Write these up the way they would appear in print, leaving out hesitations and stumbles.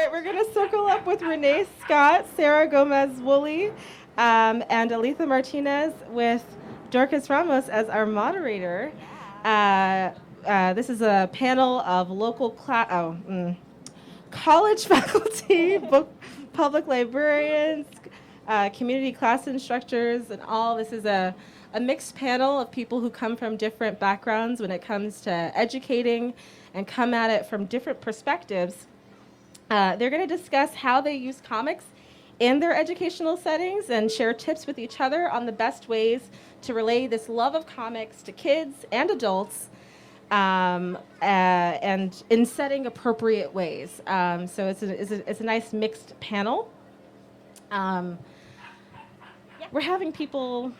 right, we're going to circle up with Renee Scott, Sara Gómez-Woolley, and Alitha Martinez with Dorkys Ramos as our moderator. This is a panel of local college faculty, public librarians, community class instructors, and all. This is a mixed panel of people who come from different backgrounds when it comes to educating and come at it from different perspectives. They're going to discuss how they use comics in their educational settings and share tips with each other on the best ways to relay this love of comics to kids and adults, and in setting appropriate ways. So it's a nice mixed panel. We're having people.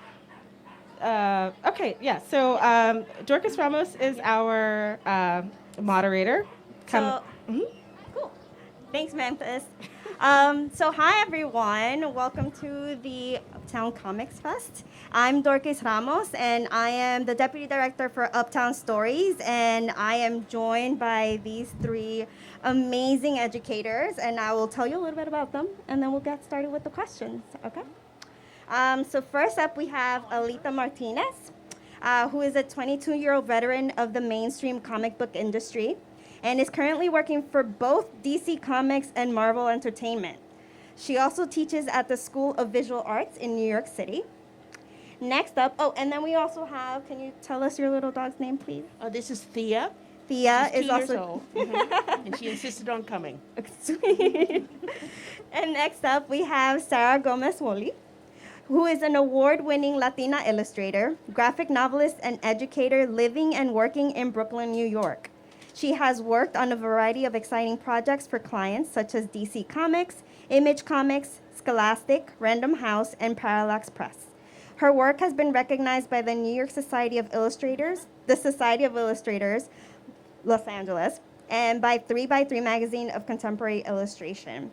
So Dorkys Ramos is our moderator. Cool. Thanks, Memphis. So hi, everyone. Welcome to the Uptown Comics Fest. I'm Dorkys Ramos, and I am the Deputy Director for Uptown Stories, and I am joined by these three amazing educators, and I will tell you a little bit about them, and then we'll get started with the questions, okay? So first up, we have Alitha Martinez, who is a 22-year-old veteran of the mainstream comic book industry and is currently working for both DC Comics and Marvel Entertainment. She also teaches at the School of Visual Arts in New York City. Next up, and then we also have, can you tell us your little dog's name, please? This is Thea. Thea She's is 2 years also... old. And she insisted on coming. Sweet. And next up, we have Sara Gómez-Woolley, who is an award-winning Latina illustrator, graphic novelist, and educator living and working in Brooklyn, New York. She has worked on a variety of exciting projects for clients such as DC Comics, Image Comics, Scholastic, Random House, and Parallax Press. Her work has been recognized by the New York Society of Illustrators, the Society of Illustrators, Los Angeles, and by 3x3 Magazine of Contemporary Illustration.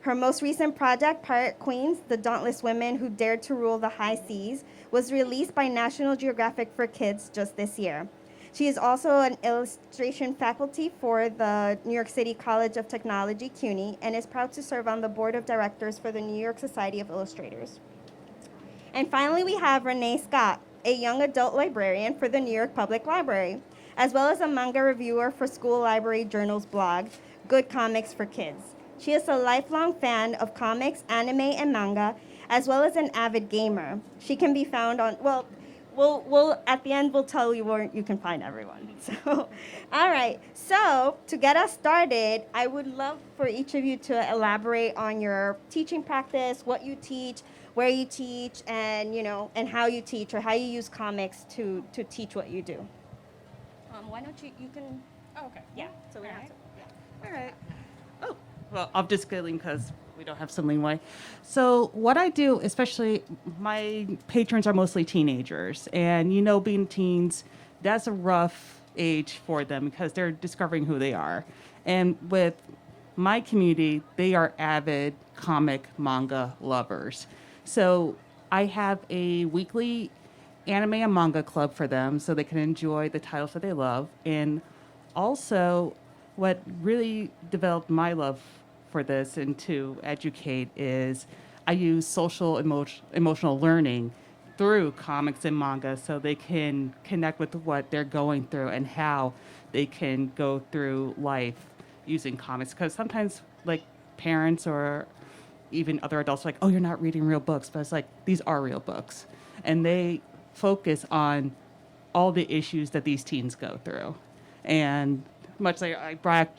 Her most recent project, Pirate Queens, The Dauntless Women Who Dared to Rule the High Seas, was released by National Geographic for Kids just this year. She is also an illustration faculty for the New York City College of Technology, CUNY, and is proud to serve on the board of directors for the New York Society of Illustrators. And finally, we have Renee Scott, a young adult librarian for the New York Public Library, as well as a manga reviewer for School Library Journal's blog, Good Comics for Kids. She is a lifelong fan of comics, anime, and manga, as well as an avid gamer. She can be found on, we'll at the end, we'll tell you where you can find everyone. So, all right. So, to get us started, I would love for each of you to elaborate on your teaching practice, what you teach, where you teach, and, and how you teach, or how you use comics to teach what you do. Why don't you can... Oh, okay. Yeah, so we have to... Yeah. All right. Oh, well, I'm just kidding because we don't have some leeway. So what I do, especially my patrons are mostly teenagers. And, being teens, that's a rough age for them because they're discovering who they are. And with my community, they are avid comic manga lovers. So I have a weekly anime and manga club for them so they can enjoy the titles that they love. And also, what really developed my love for this and to educate is I use social emotional learning through comics and manga so they can connect with what they're going through and how they can go through life using comics. Because sometimes, like, parents or even other adults are like, oh, you're not reading real books. But it's like, these are real books. And they focus on all the issues that these teens go through. And much like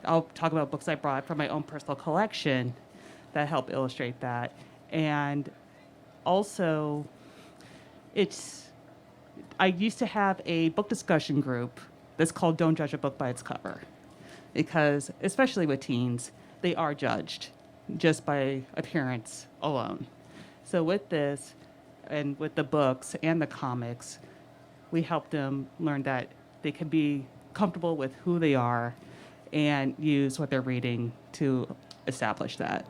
I'll talk about books I brought from my own personal collection that help illustrate that. And also, I used to have a book discussion group that's called Don't Judge a Book by Its Cover. Because, especially with teens, they are judged just by appearance alone. So with this, and with the books and the comics, we help them learn that they can be comfortable with who they are and use what they're reading to establish that.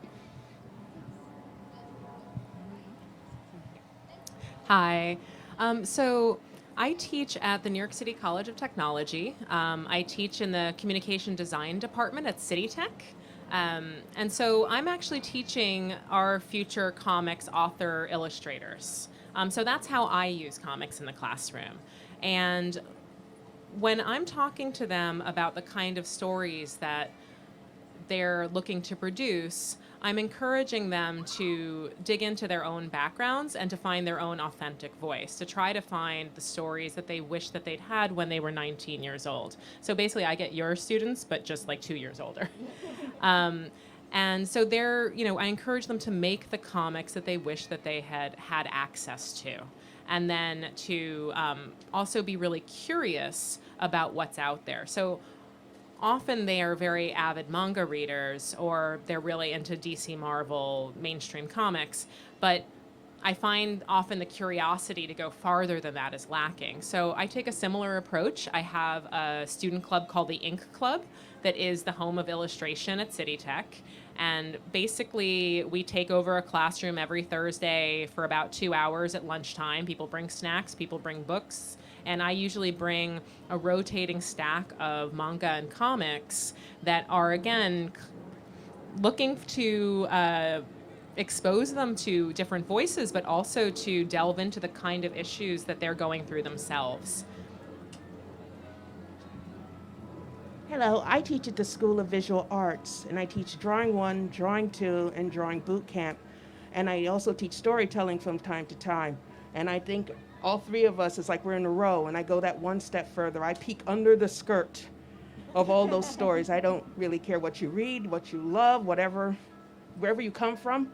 Hi. So I teach at the New York City College of Technology. I teach in the communication design department at City Tech. And so I'm actually teaching our future comics author illustrators. So that's how I use comics in the classroom. And when I'm talking to them about the kind of stories that they're looking to produce, I'm encouraging them to dig into their own backgrounds and to find their own authentic voice, to try to find the stories that they wish that they'd had when they were 19 years old. So basically, I get your students, but just like 2 years older. And so I encourage them to make the comics that they wish that they had had access to. And then to also be really curious about what's out there. So often they are very avid manga readers, or they're really into DC Marvel mainstream comics, but I find often the curiosity to go farther than that is lacking. So I take a similar approach. I have a student club called the Ink Club that is the home of illustration at City Tech. And basically, we take over a classroom every Thursday for about 2 hours at lunchtime. People bring snacks, people bring books, and I usually bring a rotating stack of manga and comics that are, again, looking to expose them to different voices, but also to delve into the kind of issues that they're going through themselves. Hello, I teach at the School of Visual Arts, and I teach Drawing 1, Drawing 2, and Drawing Boot Camp. And I also teach storytelling from time to time. And I think all three of us, it's like we're in a row, and I go that one step further. I peek under the skirt of all those stories. I don't really care what you read, what you love, whatever, wherever you come from.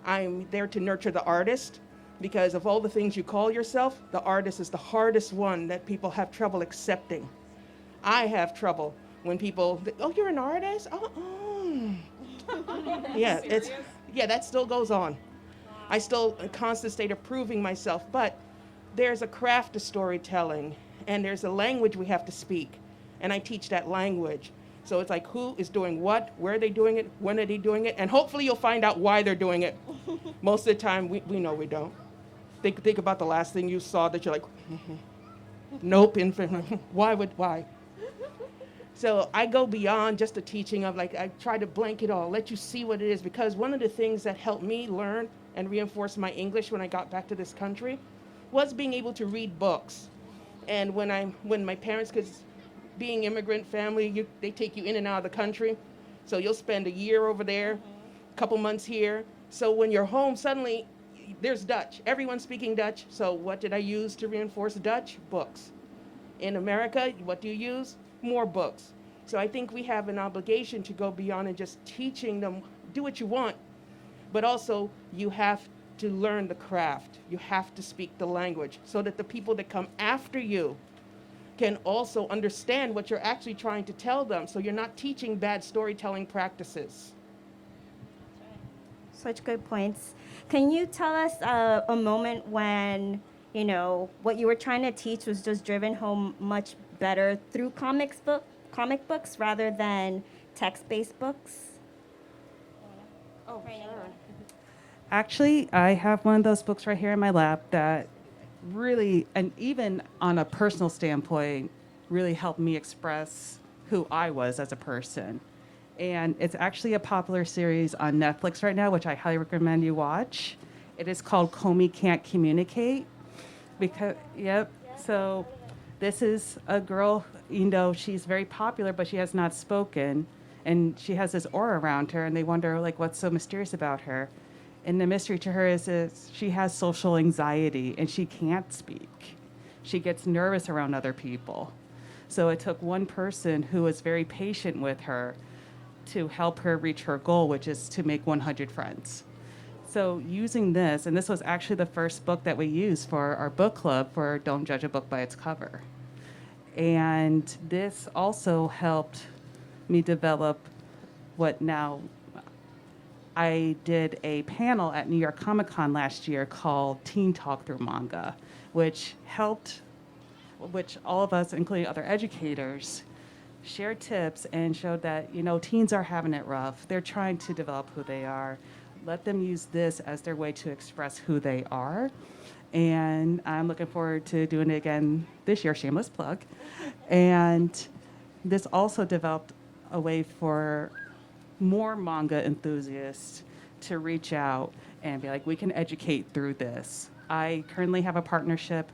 I'm there to nurture the artist, because of all the things you call yourself, the artist is the hardest one that people have trouble accepting. I have trouble when people, oh, you're an artist? Oh. Yeah, that still goes on. I still in a constant state of proving myself, but there's a craft to storytelling, and there's a language we have to speak, and I teach that language. So it's like, who is doing what, where are they doing it, when are they doing it, and hopefully you'll find out why they're doing it. Most of the time, we know we don't. Think about the last thing you saw that you're like, nope, why? So I go beyond just the teaching of, like, I try to blank it all, let you see what it is, because one of the things that helped me learn and reinforce my English when I got back to this country was being able to read books. And when my parents, because being immigrant family, they take you in and out of the country. So you'll spend a year over there, a couple months here. So when you're home, suddenly there's Dutch. Everyone's speaking Dutch. So what did I use to reinforce Dutch? Books. In America, what do you use? More books. So I think we have an obligation to go beyond and just teaching them, do what you want, but also you have to learn the craft. You have to speak the language so that the people that come after you can also understand what you're actually trying to tell them, so you're not teaching bad storytelling practices. Such good points. Can you tell us a moment when, what you were trying to teach was just driven home much better through comic books rather than text-based books? Oh, sure. Actually, I have one of those books right here in my lap that really, and even on a personal standpoint, really helped me express who I was as a person. And it's actually a popular series on Netflix right now, which I highly recommend you watch. It is called Comey Can't Communicate. So this is a girl, she's very popular, but she has not spoken. And she has this aura around her, and they wonder, like, what's so mysterious about her? And the mystery to her is she has social anxiety, and she can't speak. She gets nervous around other people. So it took one person who was very patient with her to help her reach her goal, which is to make 100 friends. So using this, and this was actually the first book that we used for our book club for Don't Judge a Book by Its Cover. And this also helped me develop what now I did a panel at New York Comic Con last year called Teen Talk Through Manga, which all of us, including other educators, shared tips and showed that, teens are having it rough. They're trying to develop who they are. Let them use this as their way to express who they are. And I'm looking forward to doing it again this year, shameless plug. And this also developed a way for more manga enthusiasts to reach out and be like, we can educate through this. I currently have a partnership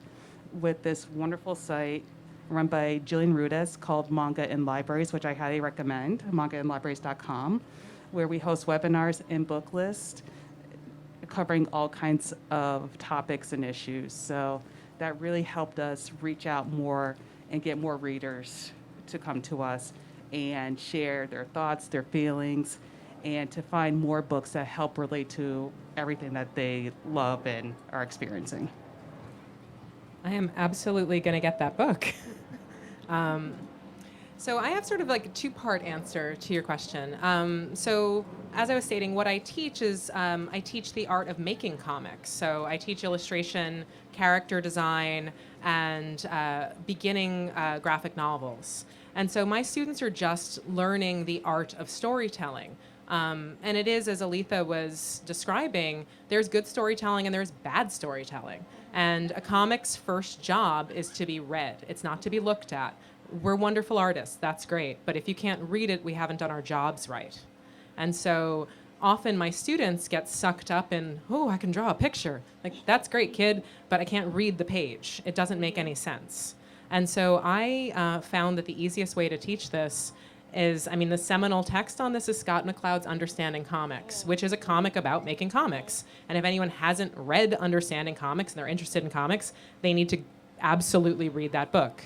with this wonderful site run by Jillian Rudess called Manga in Libraries, which I highly recommend, mangainlibraries.com, where we host webinars and book lists covering all kinds of topics and issues. So that really helped us reach out more and get more readers to come to us and share their thoughts, their feelings, and to find more books that help relate to everything that they love and are experiencing. I am absolutely going to get that book. So I have sort of like a two-part answer to your question. So as I was stating, what I teach is I teach the art of making comics. So I teach illustration, character design, and beginning graphic novels. And so my students are just learning the art of storytelling. And it is, as Alitha was describing, there's good storytelling and there's bad storytelling. And a comic's first job is to be read. It's not to be looked at. We're wonderful artists, that's great. But if you can't read it, we haven't done our jobs right. And so often my students get sucked up in, oh, I can draw a picture. Like, that's great, kid, but I can't read the page. It doesn't make any sense. And so I found that the easiest way to teach this is, I mean, the seminal text on this is Scott McCloud's Understanding Comics, which is a comic about making comics. And if anyone hasn't read Understanding Comics and they're interested in comics, they need to absolutely read that book.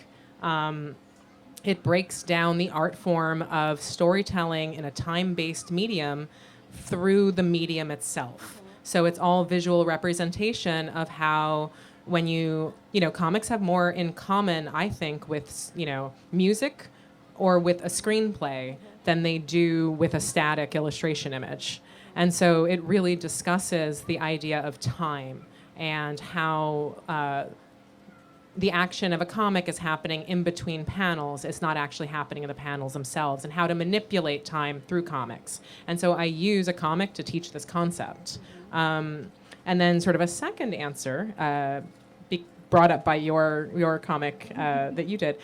It breaks down the art form of storytelling in a time-based medium through the medium itself. So it's all visual representation of how when you know, comics have more in common, I think, with, you know, music or with a screenplay than they do with a static illustration image. And so it really discusses the idea of time and how the action of a comic is happening in between panels. It's not actually happening in the panels themselves, and how to manipulate time through comics. And so I use a comic to teach this concept. And then sort of a second answer, brought up by your comic that you did.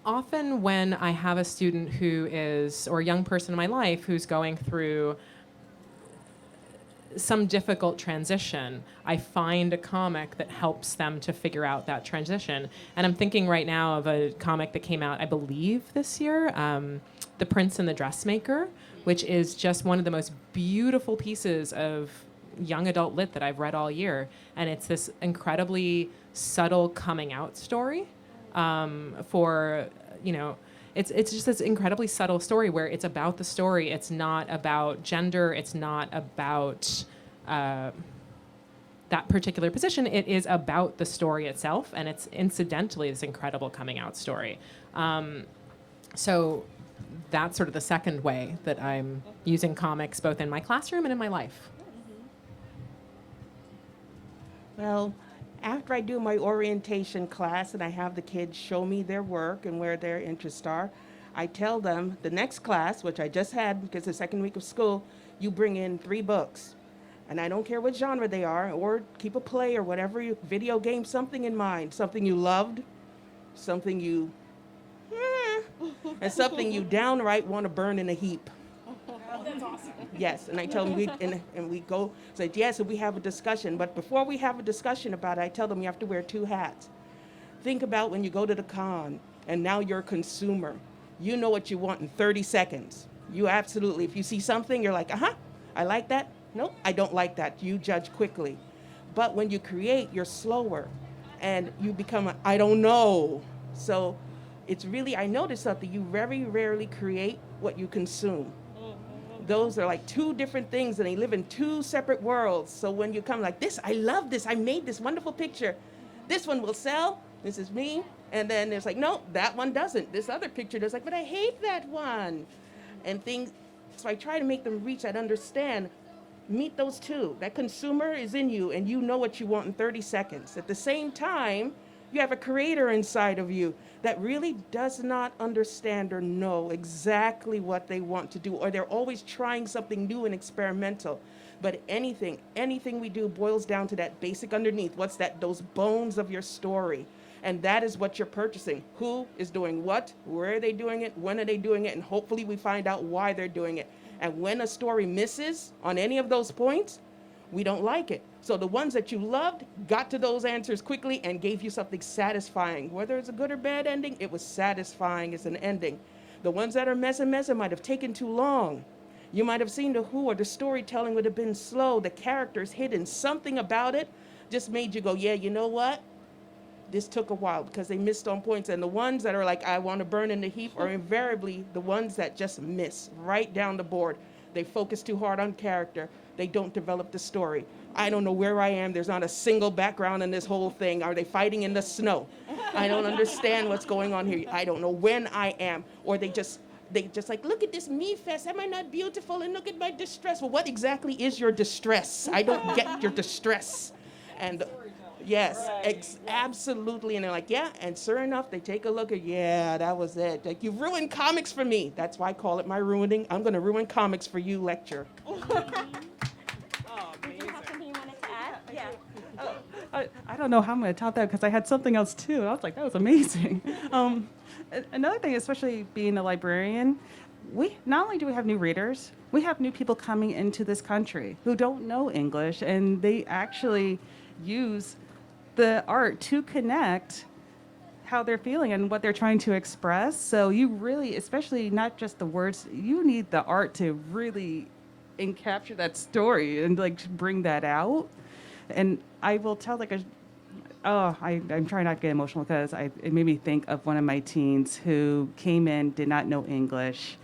Often when I have a student who is, or a young person in my life who's going through some difficult transition, I find a comic that helps them to figure out that transition. And I'm thinking right now of a comic that came out, I believe, this year, The Prince and the Dressmaker, which is just one of the most beautiful pieces of young adult lit that I've read all year. And it's this incredibly subtle coming out story for, you know, it's just this incredibly subtle story where it's about the story. It's not about gender. It's not about that particular position. It is about the story itself, and it's incidentally this incredible coming out story. So that's sort of the second way that I'm using comics both in my classroom and in my life. Well, after I do my orientation class and I have the kids show me their work and where their interests are, I tell them the next class, which I just had because the second week of school, you bring in 3 books. And I don't care what genre they are, or keep a play or whatever, video game, something in mind, something you loved, something you, and something you downright want to burn in a heap. Oh, that's awesome. Yes, and I tell them, we go, say, yes, and we have a discussion. But before we have a discussion about it, I tell them you have to wear 2 hats. Think about when you go to the con, and now you're a consumer. You know what you want in 30 seconds. You absolutely, if you see something, you're like, I like that. Nope, I don't like that. You judge quickly. But when you create, you're slower, and you become I don't know. So it's really, I noticed something, you very rarely create what you consume. Those are like 2 different things, and they live in 2 separate worlds. So when you come like this, I love this, I made this wonderful picture. This one will sell, this is me. And then there's like, no, that one doesn't. This other picture does, like, but I hate that one. And things, so I try to make them reach that understand, meet those 2. That consumer is in you, and you know what you want in 30 seconds. At the same time, you have a creator inside of you that really does not understand or know exactly what they want to do, or they're always trying something new and experimental. But anything we do boils down to that basic underneath. What's that? Those bones of your story. And that is what you're purchasing. Who is doing what? Where are they doing it? When are they doing it? And hopefully we find out why they're doing it. And when a story misses on any of those points, we don't like it. So the ones that you loved got to those answers quickly and gave you something satisfying. Whether it's a good or bad ending, it was satisfying as an ending. The ones that are messy might have taken too long. You might have seen the who, or the storytelling would have been slow. The characters hidden. Something about it just made you go, yeah, you know what? This took a while because they missed on points. And the ones that are like, I want to burn in the heap, are invariably the ones that just miss right down the board. They focus too hard on character. They don't develop the story. I don't know where I am. There's not a single background in this whole thing. Are they fighting in the snow? I don't understand what's going on here. I don't know when I am. Or they just like, look at this me fest. Am I not beautiful? And look at my distress. Well, what exactly is your distress? I don't get your distress. And yes, absolutely. And they're like, yeah. And sure enough, they take a look at, yeah, that was it. Like, you ruined comics for me. That's why I call it my ruining. I'm going to ruin comics for you lecture. I don't know how I'm going to top that because I had something else too. I was like, that was amazing. Another thing, especially being a librarian, we not only do we have new readers, we have new people coming into this country who don't know English, and they actually use the art to connect how they're feeling and what they're trying to express. So you really, especially not just the words, you need the art to really capture that story and like bring that out. And I will tell I'm trying not to get emotional because it made me think of one of my teens who came in, did not know English,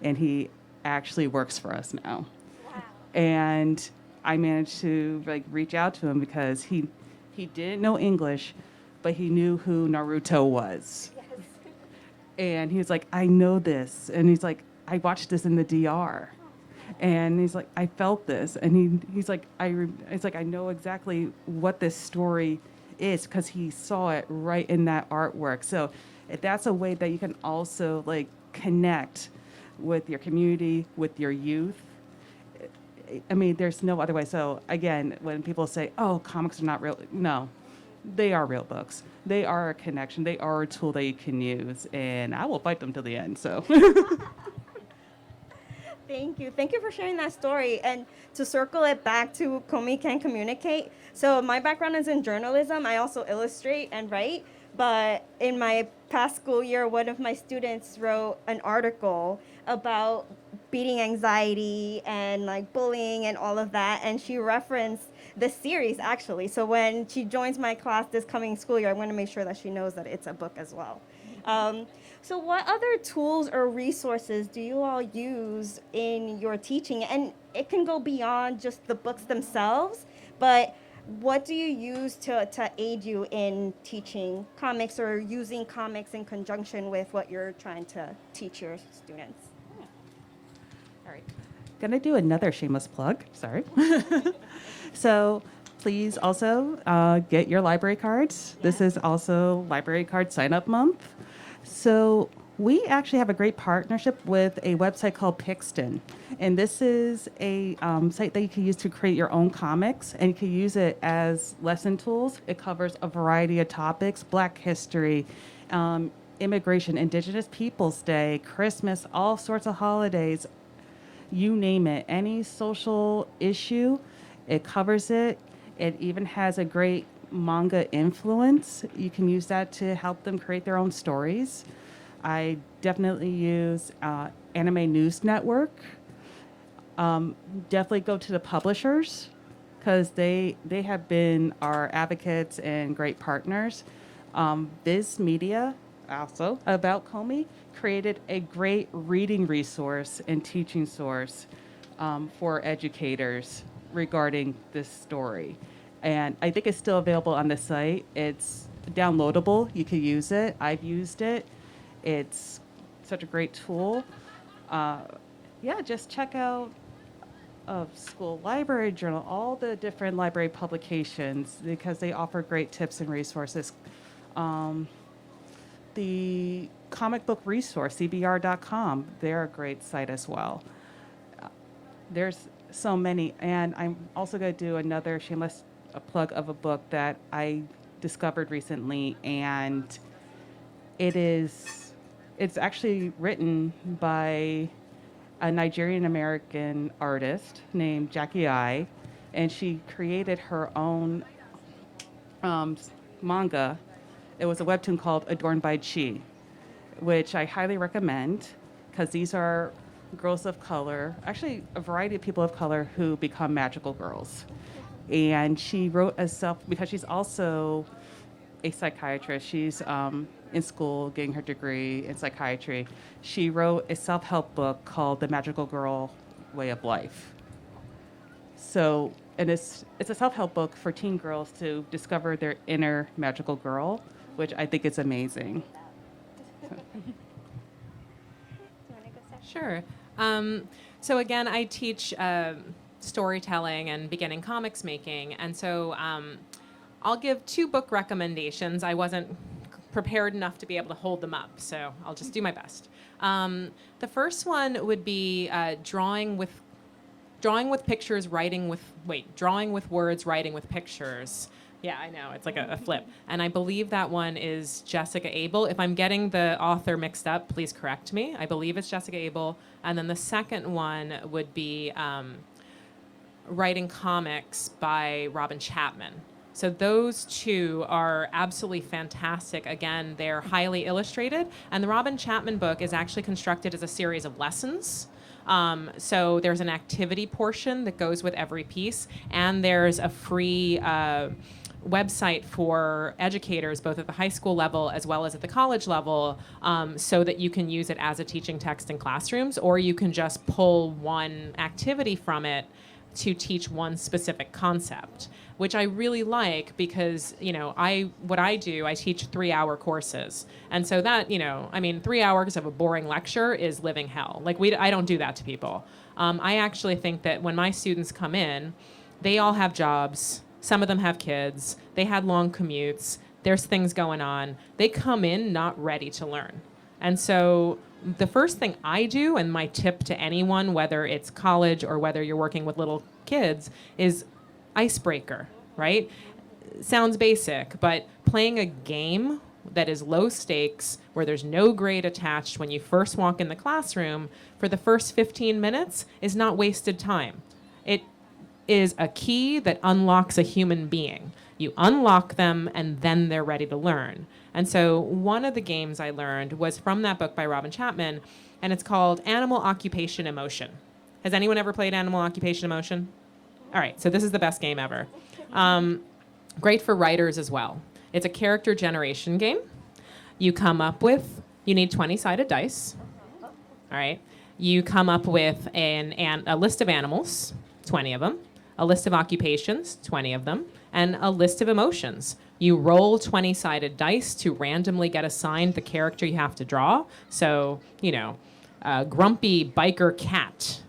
and he actually works for us now. Wow. And I managed to like reach out to him because he didn't know English, but he knew who Naruto was. Yes. And he was like, I know this. And he's like, I watched this in the DR. And he's like, I felt this. And he's like, I know exactly what this story is because he saw it right in that artwork. So that's a way that you can also like connect with your community, with your youth. I mean, there's no other way. So again, when people say, oh, comics are not real, no, they are real books. They are a connection. They are a tool that you can use. And I will fight them till the end, so. Thank you. Thank you for sharing that story. And to circle it back to Komi Can Communicate. So my background is in journalism. I also illustrate and write. But in my past school year, one of my students wrote an article about beating anxiety and like bullying and all of that. And she referenced the series actually. So when she joins my class this coming school year, I want to make sure that she knows that it's a book as well. So what other tools or resources do you all use in your teaching? And it can go beyond just the books themselves, but what do you use to aid you in teaching comics or using comics in conjunction with what you're trying to teach your students? All right. Gonna do another shameless plug, sorry. So please also get your library cards. Yeah. This is also library card sign-up month. So we actually have a great partnership with a website called Pixton. And this is a site that you can use to create your own comics, and you can use it as lesson tools. It covers a variety of topics: Black history, immigration, Indigenous Peoples Day, Christmas, all sorts of holidays, you name it. Any social issue, it covers it. It even has a great manga influence. You can use that to help them create their own stories. I definitely use Anime News Network. Definitely go to the publishers because they have been our advocates and great partners. Viz Media, also about Komi, created a great reading resource and teaching source for educators regarding this story. And I think it's still available on the site. It's downloadable. You can use it. I've used it. It's such a great tool. Just check out School Library Journal, all the different library publications, because they offer great tips and resources. The comic book resource, cbr.com, they're a great site as well. There's so many. And I'm also going to do another shameless plug of a book that I discovered recently, and it's actually written by a Nigerian American artist named Jackie I, and she created her own manga. It was a webtoon called Adorned by Chi, which I highly recommend because these are girls of color, actually a variety of people of color who become magical girls. And she wrote because she's also a psychiatrist. She's in school getting her degree in psychiatry. She wrote a self-help book called The Magical Girl Way of Life. So, and it's a self-help book for teen girls to discover their inner magical girl, which I think is amazing. Sure. So again, I teach storytelling and beginning comics making, and so I'll give 2 book recommendations. I wasn't prepared enough to be able to hold them up, so I'll just do my best. The first one would be drawing with pictures, drawing with words, writing with pictures. Yeah, I know, it's like a flip. And I believe that one is Jessica Abel. If I'm getting the author mixed up, please correct me. I believe it's Jessica Abel. And then the second one would be Writing Comics by Robin Chapman. So those 2 are absolutely fantastic. Again, they're highly illustrated. And the Robin Chapman book is actually constructed as a series of lessons. So there's an activity portion that goes with every piece, and there's a free website for educators, both at the high school level as well as at the college level, so that you can use it as a teaching text in classrooms, or you can just pull one activity from it to teach one specific concept, which I really like because, I teach 3-hour courses. And so that, 3 hours of a boring lecture is living hell. I don't do that to people. I actually think that when my students come in, they all have jobs. Some of them have kids. They had long commutes. There's things going on. They come in not ready to learn. And so the first thing I do, and my tip to anyone, whether it's college or whether you're working with little kids, is icebreaker, right? Sounds basic, but playing a game that is low stakes, where there's no grade attached when you first walk in the classroom for the first 15 minutes is not wasted time. It is a key that unlocks a human being. You unlock them, and then they're ready to learn. And so one of the games I learned was from that book by Robin Chapman, and it's called Animal Occupation Emotion. Has anyone ever played Animal Occupation Emotion? All right, so this is the best game ever. Great for writers as well. It's a character generation game. You need 20-sided dice. All right. You come up with a list of animals, 20 of them, a list of occupations, 20 of them, and a list of emotions. You roll 20-sided dice to randomly get assigned the character you have to draw. So, a grumpy biker cat.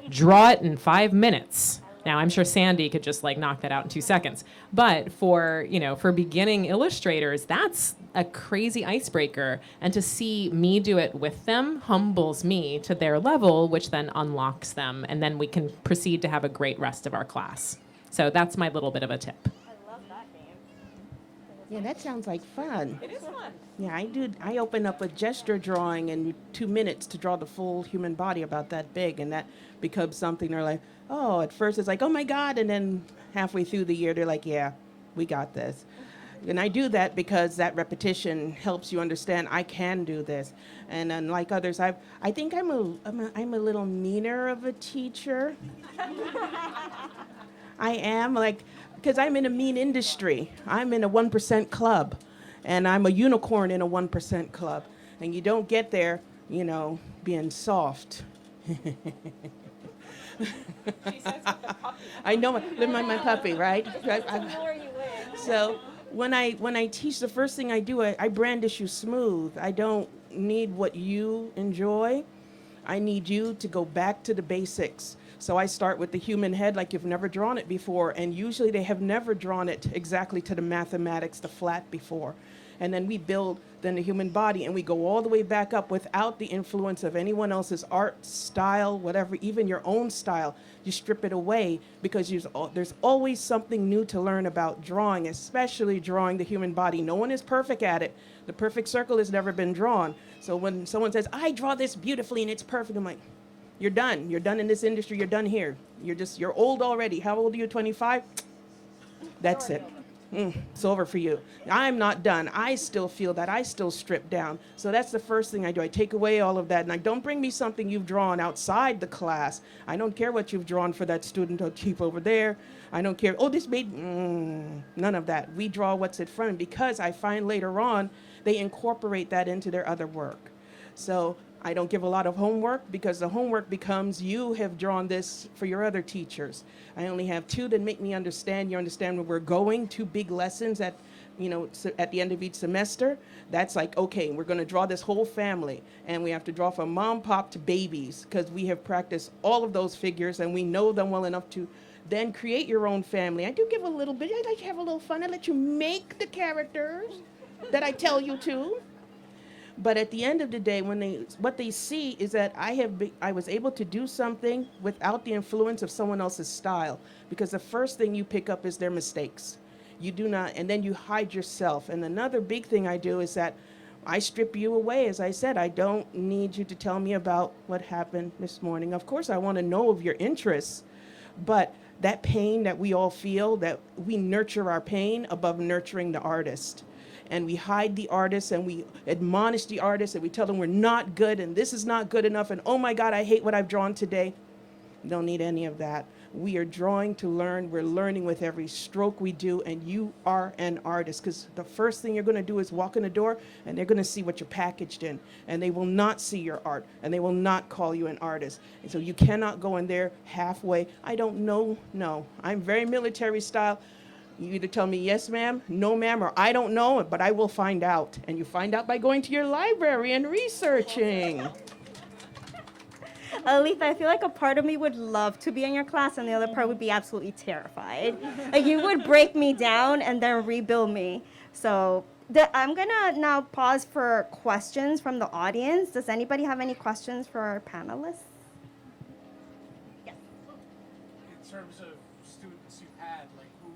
Draw it in 5 minutes. Now, I'm sure Sandy could just knock that out in 2 seconds. But for beginning illustrators, that's a crazy icebreaker. And to see me do it with them humbles me to their level, which then unlocks them. And then we can proceed to have a great rest of our class. So that's my little bit of a tip. I love that game. Yeah, that sounds like fun. It is fun. Yeah, I open up a gesture drawing in 2 minutes to draw the full human body about that big, and that becomes something they're like, oh, at first it's like, oh my God, and then halfway through the year they're like, yeah, we got this. And I do that because that repetition helps you understand I can do this. And unlike others, I think I'm a little meaner of a teacher. I am, because I'm in a mean industry. I'm in a 1% club, and I'm a unicorn in a 1% club. And you don't get there, being soft. She says with the puppy. I know my puppy, right? So when I teach, the first thing I do, I brandish you smooth. I don't need what you enjoy. I need you to go back to the basics. So I start with the human head like you've never drawn it before, and usually they have never drawn it exactly to the mathematics, the flat before. And then we build then the human body, and we go all the way back up without the influence of anyone else's art, style, whatever, even your own style. You strip it away because there's always something new to learn about drawing, especially drawing the human body. No one is perfect at it. The perfect circle has never been drawn. So when someone says, I draw this beautifully and it's perfect, I'm like, you're done. You're done in this industry. You're done here. You're old already. How old are you, 25? That's it. It's over for you. I'm not done. I still feel that. I still strip down. So that's the first thing I do. I take away all of that. And don't bring me something you've drawn outside the class. I don't care what you've drawn for that student to keep over there. I don't care. Oh, this made, none of that. We draw what's in front, because I find later on they incorporate that into their other work. So I don't give a lot of homework, because the homework becomes, you have drawn this for your other teachers. I only have 2 that make me understand. You understand where we're going, 2 big lessons at the end of each semester. That's like, okay, we're going to draw this whole family, and we have to draw from mom, pop to babies, because we have practiced all of those figures and we know them well enough to then create your own family. I do give a little bit. I let you have a little fun. I let you make the characters that I tell you to. But at the end of the day, what they see is that I was able to do something without the influence of someone else's style, because the first thing you pick up is their mistakes. You do not, and then you hide yourself. And another big thing I do is that I strip you away. As I said, I don't need you to tell me about what happened this morning. Of course, I want to know of your interests, but that pain that we all feel, that we nurture our pain above nurturing the artist. And we hide the artists, and we admonish the artists, and we tell them we're not good and this is not good enough, and oh my God, I hate what I've drawn today. Don't need any of that. We are drawing to learn. We're learning with every stroke we do, and you are an artist, because the first thing you're going to do is walk in the door, and they're going to see what you're packaged in, and they will not see your art, and they will not call you an artist. And so you cannot go in there halfway. I don't know. No, I'm very military style. You either tell me yes, ma'am, no, ma'am, or I don't know, but I will find out. And you find out by going to your library and researching. Alitha, I feel like a part of me would love to be in your class, and the other part would be absolutely terrified. Like, you would break me down and then rebuild me. So I'm going to now pause for questions from the audience. Does anybody have any questions for our panelists? Yes. In terms of students you've had, like who,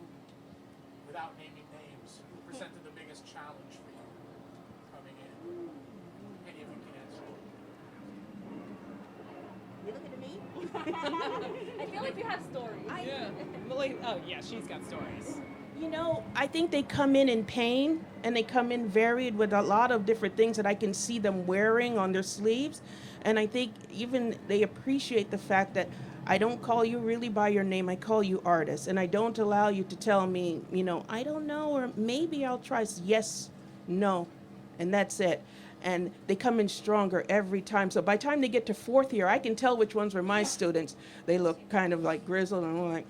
without naming names, who presented the biggest challenge for you coming in? Any of you can answer. You looking at me? I feel like you have stories. Yeah. Like, oh, yeah, she's got stories. You know, I think they come in pain, and they come in varied with a lot of different things that I can see them wearing on their sleeves. And I think even they appreciate the fact that I don't call you really by your name. I call you artist. And I don't allow you to tell me, I don't know, or maybe I'll try. Yes, no, and that's it. And they come in stronger every time. So by the time they get to 4th year, I can tell which ones were my students. They look kind of like grizzled, and I'm like,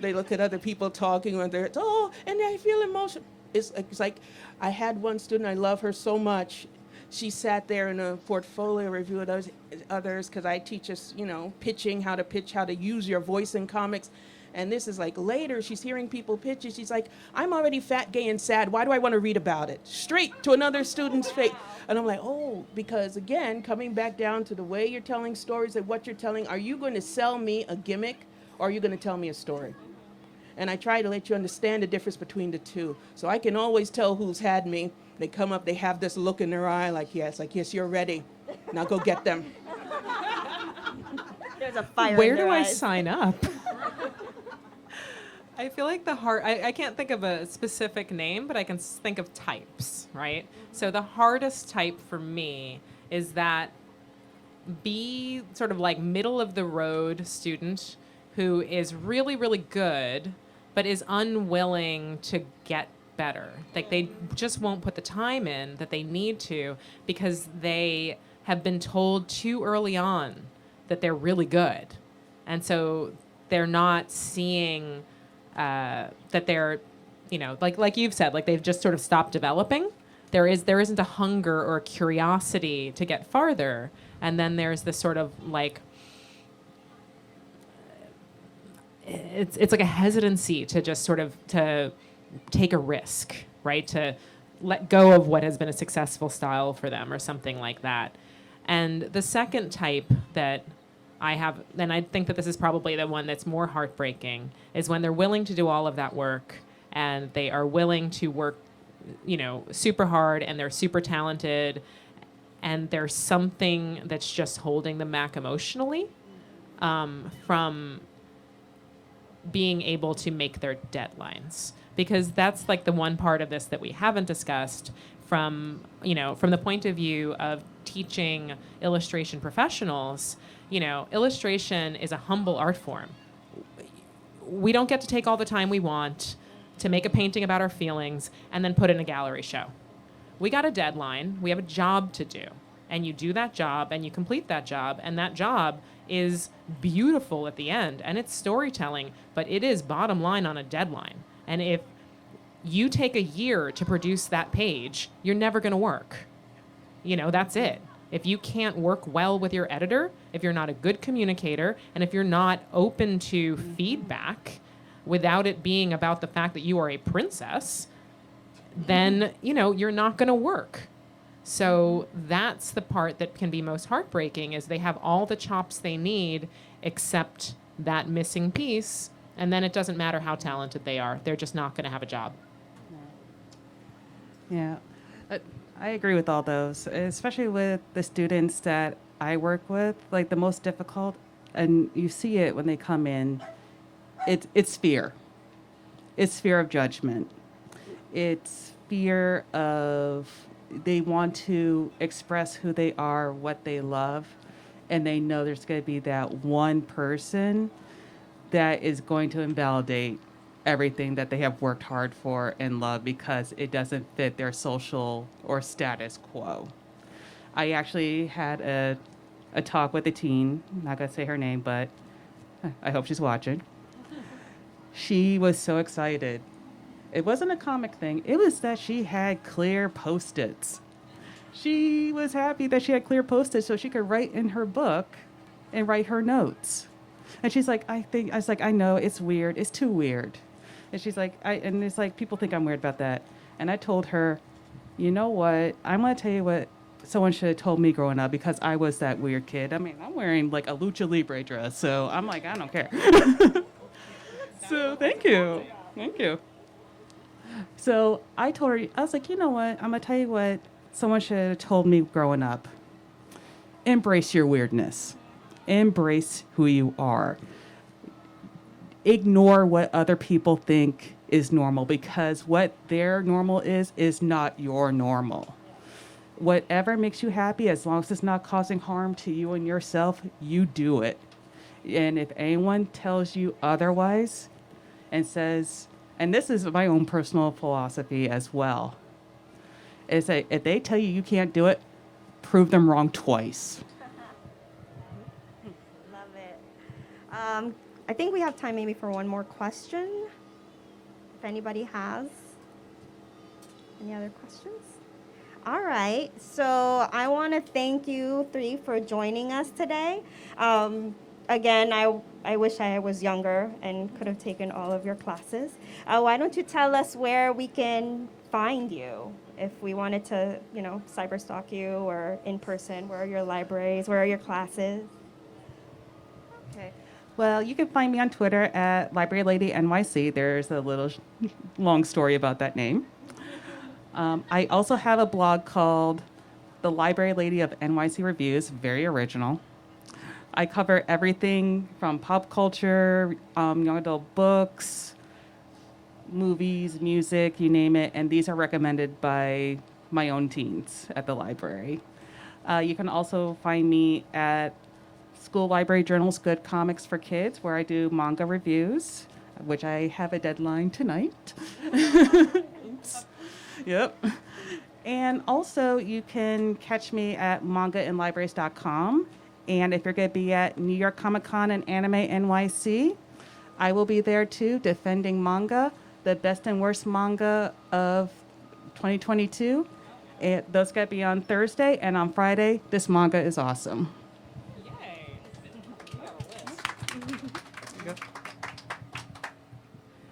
they look at other people talking, and they're, and I feel emotional. It's like, I had one student, I love her so much. She sat there in a portfolio review of others, because I teach us, pitching, how to pitch, how to use your voice in comics. And this is like later, she's hearing people pitch it. She's like, I'm already fat, gay, and sad. Why do I want to read about it? Straight to another student's face. And I'm like, because again, coming back down to the way you're telling stories and what you're telling, are you going to sell me a gimmick, or are you going to tell me a story? And I try to let you understand the difference between the two. So I can always tell who's had me. They come up, they have this look in their eye, like, yes, you're ready. Now go get them. There's a fire Where in their do I eyes. sign up? I feel like I can't think of a specific name, but I can think of types, right? So the hardest type for me is that B sort of like middle of the road student who is really, really good, but is unwilling to get better. Like they just won't put the time in that they need to because they have been told too early on that they're really good. And so they're not seeing that they're, like you've said, like they've just sort of stopped developing. There isn't a hunger or a curiosity to get farther. And then there's this sort of like, it's like a hesitancy to just sort of to take a risk right? To let go of what has been a successful style for them or something like that. And the second type that I have, and I think that this is probably the one that's more heartbreaking, is when they're willing to do all of that work and they are willing to work, super hard, and they're super talented, and there's something that's just holding them back emotionally from being able to make their deadlines. Because that's like the one part of this that we haven't discussed from the point of view of teaching illustration professionals. Illustration is a humble art form. We don't get to take all the time we want to make a painting about our feelings and then put in a gallery show. We got a deadline. We have a job to do. And you do that job and you complete that job, and that job is beautiful at the end, and it's storytelling, but it is bottom line on a deadline. And if you take a year to produce that page, you're never going to work. That's it. If you can't work well with your editor, if you're not a good communicator, and if you're not open to feedback without it being about the fact that you are a princess, then, you're not going to work. So that's the part that can be most heartbreaking, is they have all the chops they need except that missing piece, and then it doesn't matter how talented they are. They're just not going to have a job. Yeah, I agree with all those, especially with the students that I work with. Like, the most difficult, and you see it when they come in, it's fear. It's fear of judgment. It's fear of they want to express who they are, what they love, and they know there's going to be that one person that is going to invalidate everything that they have worked hard for and love because it doesn't fit their social or status quo. I actually had a talk with a teen, I'm not going to say her name, but I hope she's watching. She was so excited. It wasn't a comic thing. It was that she had clear Post-its. She was happy that she had clear Post-its so she could write in her book and write her notes. And she's like, I was like, I know, it's weird. It's too weird. And she's like, and it's like, people think I'm weird about that. And I told her, you know what? I'm going to tell you what someone should have told me growing up, because I was that weird kid. I mean, I'm wearing like a lucha libre dress, so I'm like, I don't care. So thank you. Thank you. So I told her, I was like, you know what? I'm going to tell you what someone should have told me growing up. Embrace your weirdness. Embrace who you are. Ignore what other people think is normal, because what their normal is not your normal. Whatever makes you happy, as long as it's not causing harm to you and yourself, you do it. And if anyone tells you otherwise and says, and this is my own personal philosophy as well, is that if they tell you you can't do it, prove them wrong twice. Love it. I think we have time maybe for one more question, if anybody has any other questions. All right, so I want to thank you three for joining us today. Again, I wish I was younger and could have taken all of your classes. Why don't you tell us where we can find you if we wanted to, cyber stalk you, or in person? Where are your libraries? Where are your classes? Okay. Well, you can find me on Twitter at Library Lady NYC. There's a little long story about that name. I also have a blog called The Library Lady of NYC Reviews, very original. I cover everything from pop culture, young adult books, movies, music, you name it, and these are recommended by my own teens at the library. You can also find me at School Library Journal's Good Comics for Kids, where I do manga reviews, which I have a deadline tonight. Oops. Yep. And also, you can catch me at mangainlibraries.com. And if you're going to be at New York Comic Con and Anime NYC, I will be there too, defending manga, the best and worst manga of 2022. And those got to be on Thursday, and on Friday, this manga is awesome. Yay.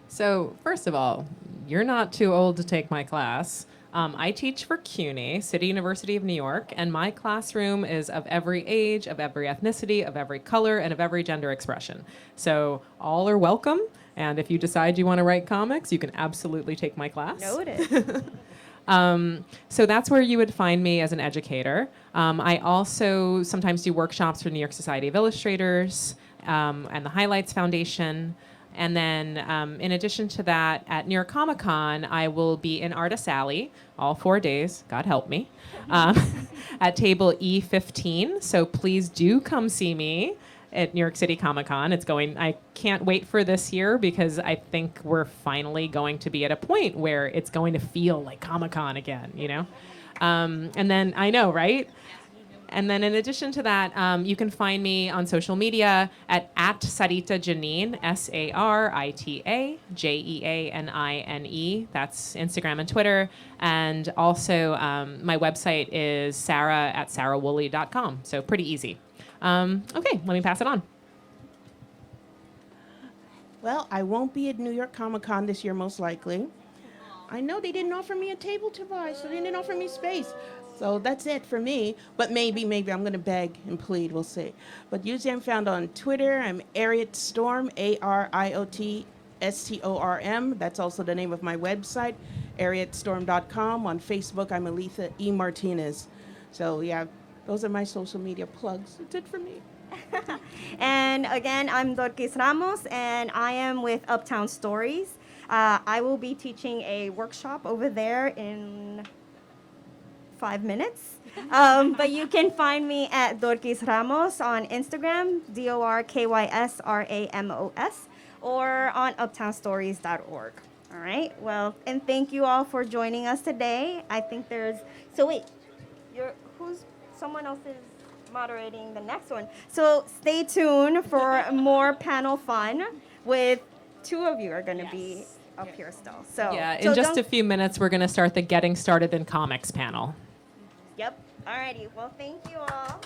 So, first of all, you're not too old to take my class. I teach for CUNY, City University of New York, and my classroom is of every age, of every ethnicity, of every color, and of every gender expression. So all are welcome, and if you decide you want to write comics, you can absolutely take my class. Noted. So that's where you would find me as an educator. I also sometimes do workshops for New York Society of Illustrators and the Highlights Foundation. And then in addition to that, at New York Comic Con, I will be in Artist Alley all 4 days, God help me, at table E15. So please do come see me at New York City Comic Con. I can't wait for this year because I think we're finally going to be at a point where it's going to feel like Comic Con again, you know? And then, I know, right? And then in addition to that, you can find me on social media at Sarita Janine, SaritaJeanine. That's Instagram and Twitter. And also my website is Sara@SaraWoolley.com. So pretty easy. Okay, let me pass it on. Well, I won't be at New York Comic Con this year, most likely. I know they didn't offer me a table to buy, so they didn't offer me space. So that's it for me. But maybe I'm going to beg and plead. We'll see. But usually I'm found on Twitter. I'm Ariot Storm, ARIOTSTORM. That's also the name of my website, ariotstorm.com. On Facebook, I'm Alitha E. Martinez. So, yeah, those are my social media plugs. That's it for me. And again, I'm Dorkys Ramos, and I am with Uptown Stories. I will be teaching a workshop over there in 5 minutes. But you can find me at Dorkys Ramos on Instagram, DORKYSRAMOS, or on uptownstories.org. All right. Well, and thank you all for joining us today. I think someone else is moderating the next one. So stay tuned for more panel fun with two of you are going to be up here still. So Yeah, in just a few minutes, we're going to start the Getting Started in Comics panel. Yep. All righty. Well, thank you all.